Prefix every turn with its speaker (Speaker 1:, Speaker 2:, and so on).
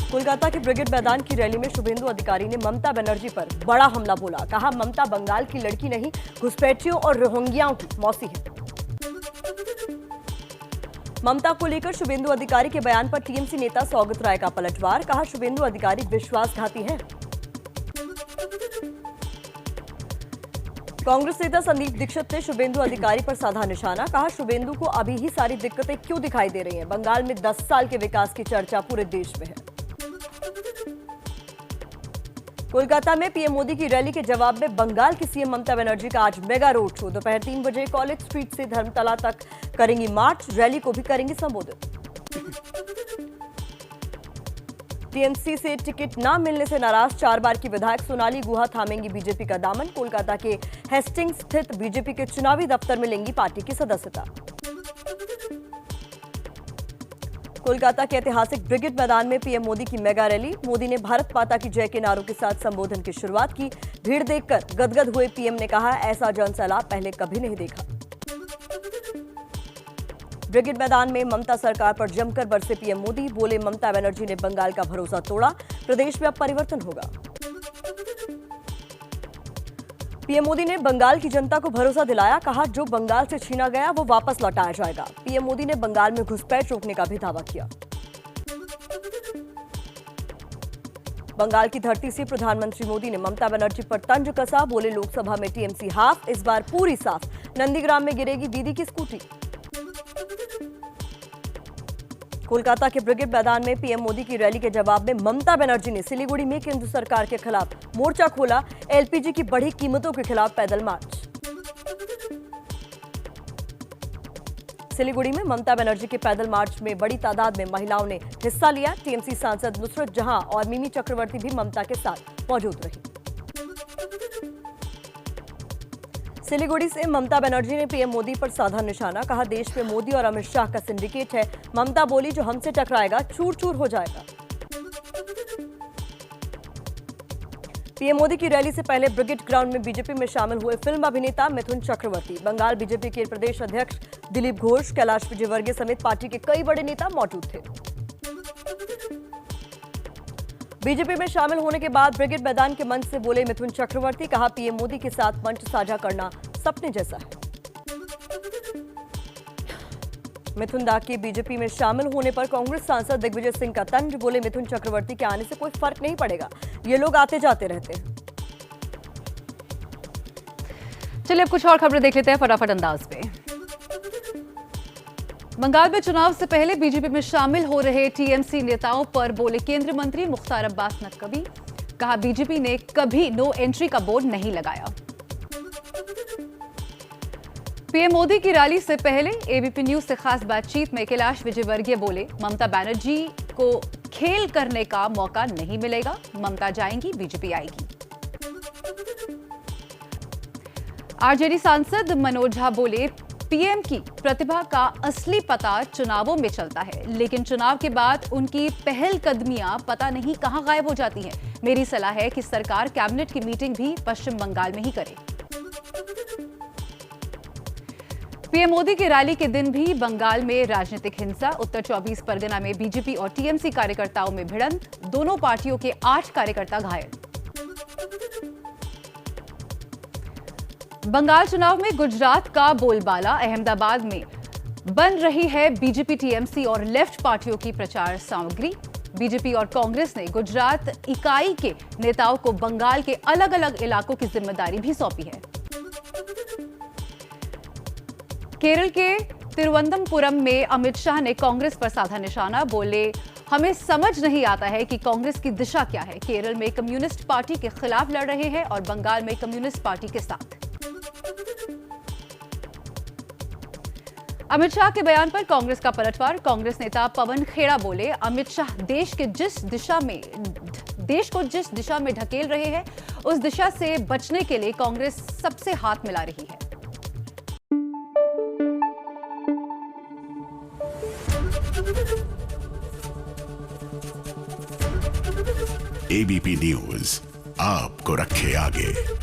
Speaker 1: कोलकाता के ब्रिगेड मैदान की रैली में शुभेंदु अधिकारी ने ममता बनर्जी पर बड़ा हमला बोला। कहा, ममता बंगाल की लड़की नहीं, घुसपैठियों और रोहिंग्याओं की मौसी है। ममता को लेकर शुभेंदु अधिकारी के बयान पर टीएमसी नेता सौगत राय का पलटवार। कहा, शुभेंदु अधिकारी विश्वासघाती हैं। कांग्रेस नेता संदीप दीक्षित ने शुभेंदु अधिकारी पर साधा निशाना। कहा, शुभेंदु को अभी ही सारी दिक्कतें क्यों दिखाई दे रही हैं? बंगाल में 10 साल के विकास की चर्चा पूरे देश में है। कोलकाता में पीएम मोदी की रैली के जवाब में बंगाल की सीएम ममता बनर्जी का आज मेगा रोड शो। दोपहर 3 बजे कॉलेज स्ट्रीट से धर्मतला तक करेंगी मार्च, रैली को भी करेंगी संबोधित। टीएमसी से टिकट न मिलने से नाराज 4 बार की विधायक सोनाली गुहा थामेंगी बीजेपी का दामन। कोलकाता के हेस्टिंग्स स्थित बीजेपी के चुनावी दफ्तर में लेंगी पार्टी की सदस्यता। कोलकाता के ऐतिहासिक ब्रिगेड मैदान में पीएम मोदी की मेगा रैली। मोदी ने भारत माता की जय के नारों के साथ संबोधन की शुरुआत की। भीड़ देखकर गदगद हुए पीएम ने कहा, ऐसा जनसैलाब पहले कभी नहीं देखा। ब्रिगेड मैदान में ममता सरकार पर जमकर बरसे पीएम मोदी। बोले, ममता बनर्जी ने बंगाल का भरोसा तोड़ा, प्रदेश में अब परिवर्तन होगा। पीएम मोदी ने बंगाल की जनता को भरोसा दिलाया। कहा, जो बंगाल से छीना गया वो वापस लौटाया जाएगा। पीएम मोदी ने बंगाल में घुसपैठ रोकने का भी दावा किया। बंगाल की धरती से प्रधानमंत्री मोदी ने ममता बनर्जी पर तंज कसा। बोले, लोकसभा में टीएमसी हाफ, इस बार पूरी साफ। नंदीग्राम में गिरेगी दीदी की स्कूटी। कोलकाता के ब्रिगेड मैदान में पीएम मोदी की रैली के जवाब में ममता बनर्जी ने सिलीगुड़ी में केंद्र सरकार के खिलाफ मोर्चा खोला। एलपीजी की बढ़ी कीमतों के खिलाफ पैदल मार्च। सिलीगुड़ी में ममता बनर्जी के पैदल मार्च में बड़ी तादाद में महिलाओं ने हिस्सा लिया। टीएमसी सांसद नुसरत जहां और मिमी चक्रवर्ती भी ममता के साथ मौजूद रही। सिलीगुड़ी से ममता बनर्जी ने पीएम मोदी पर साधा निशाना। कहा, देश में मोदी और अमित शाह का सिंडिकेट है। ममता बोली, जो हमसे टकराएगा चूर चूर हो जाएगा। पीएम मोदी की रैली से पहले ब्रिगेड ग्राउंड में बीजेपी में शामिल हुए फिल्म अभिनेता मिथुन चक्रवर्ती। बंगाल बीजेपी के प्रदेश अध्यक्ष दिलीप घोष, कैलाश विजयवर्गीय समेत पार्टी के कई बड़े नेता मौजूद थे। बीजेपी में शामिल होने के बाद ब्रिगेड मैदान के मंच से बोले मिथुन चक्रवर्ती। कहा, पीएम मोदी के साथ मंच साझा करना सपने जैसा है। मिथुन दा के बीजेपी में शामिल होने पर कांग्रेस सांसद दिग्विजय सिंह का तंज। बोले, मिथुन चक्रवर्ती के आने से कोई फर्क नहीं पड़ेगा, ये लोग आते जाते रहते हैं।
Speaker 2: चलिए अब कुछ और खबरें देख लेते हैं फटाफट अंदाज में। बंगाल में चुनाव से पहले बीजेपी में शामिल हो रहे टीएमसी नेताओं पर बोले केंद्रीय मंत्री मुख्तार अब्बास नकवी। कहा, बीजेपी ने कभी नो एंट्री का बोर्ड नहीं लगाया। पीएम मोदी की रैली से पहले एबीपी न्यूज से खास बातचीत में कैलाश विजयवर्गीय बोले, ममता बनर्जी को खेल करने का मौका नहीं मिलेगा। ममता जाएंगी, बीजेपी आएगी। आरजेडी सांसद मनोज झा बोले, पीएम की प्रतिभा का असली पता चुनावों में चलता है, लेकिन चुनाव के बाद उनकी पहल कदमियां पता नहीं कहां गायब हो जाती हैं। मेरी सलाह है कि सरकार कैबिनेट की मीटिंग भी पश्चिम बंगाल में ही करे। पीएम मोदी की रैली के दिन भी बंगाल में राजनीतिक हिंसा। उत्तर 24 परगना में बीजेपी और टीएमसी कार्यकर्ताओं में भिड़ंत। दोनों पार्टियों के 8 कार्यकर्ता घायल। बंगाल चुनाव में गुजरात का बोलबाला। अहमदाबाद में बन रही है बीजेपी, टीएमसी और लेफ्ट पार्टियों की प्रचार सामग्री। बीजेपी और कांग्रेस ने गुजरात इकाई के नेताओं को बंगाल के अलग अलग इलाकों की जिम्मेदारी भी सौंपी है। केरल के तिरुवनंतपुरम में अमित शाह ने कांग्रेस पर साधा निशाना। बोले, हमें समझ नहीं आता है कि कांग्रेस की दिशा क्या है। केरल में कम्युनिस्ट पार्टी के खिलाफ लड़ रहे हैं और बंगाल में कम्युनिस्ट पार्टी के साथ। अमित शाह के बयान पर कांग्रेस का पलटवार। कांग्रेस नेता पवन खेड़ा बोले, अमित शाह देश को जिस दिशा में ढकेल रहे हैं, उस दिशा से बचने के लिए कांग्रेस सबसे हाथ मिला रही है।
Speaker 3: एबीपी न्यूज आपको रखे आगे।